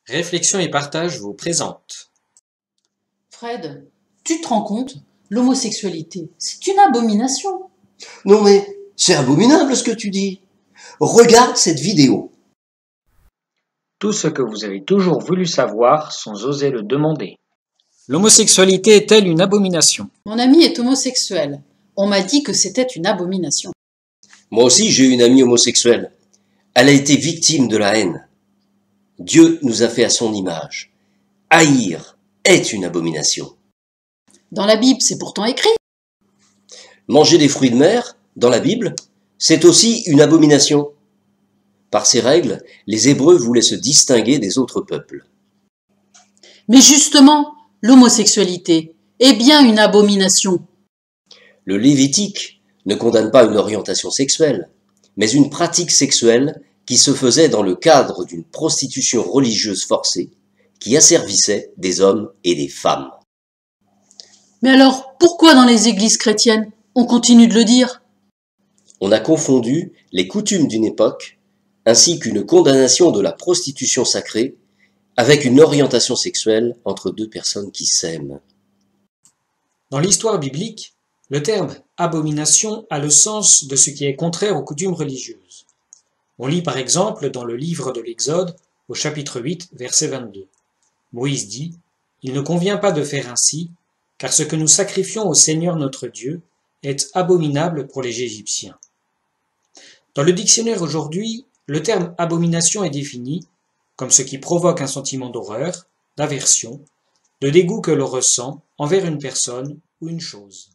Réflexion et partage vous présente. Fred, tu te rends compte? L'homosexualité, c'est une abomination. Non mais, c'est abominable ce que tu dis. Regarde cette vidéo. Tout ce que vous avez toujours voulu savoir sans oser le demander. L'homosexualité est-elle une abomination? Mon ami est homosexuel. On m'a dit que c'était une abomination. Moi aussi j'ai une amie homosexuelle. Elle a été victime de la haine. Dieu nous a fait à son image. Haïr est une abomination. Dans la Bible, c'est pourtant écrit. Manger des fruits de mer, dans la Bible, c'est aussi une abomination. Par ces règles, les Hébreux voulaient se distinguer des autres peuples. Mais justement, l'homosexualité est bien une abomination. Le Lévitique ne condamne pas une orientation sexuelle, mais une pratique sexuelle qui se faisait dans le cadre d'une prostitution religieuse forcée qui asservissait des hommes et des femmes. Mais alors, pourquoi dans les églises chrétiennes, on continue de le dire? On a confondu les coutumes d'une époque ainsi qu'une condamnation de la prostitution sacrée avec une orientation sexuelle entre deux personnes qui s'aiment. Dans l'histoire biblique, le terme abomination a le sens de ce qui est contraire aux coutumes religieuses. On lit par exemple dans le livre de l'Exode, au chapitre 8, verset 22. Moïse dit « Il ne convient pas de faire ainsi, car ce que nous sacrifions au Seigneur notre Dieu est abominable pour les Égyptiens. » Dans le dictionnaire aujourd'hui, le terme abomination est défini comme ce qui provoque un sentiment d'horreur, d'aversion, de dégoût que l'on ressent envers une personne ou une chose.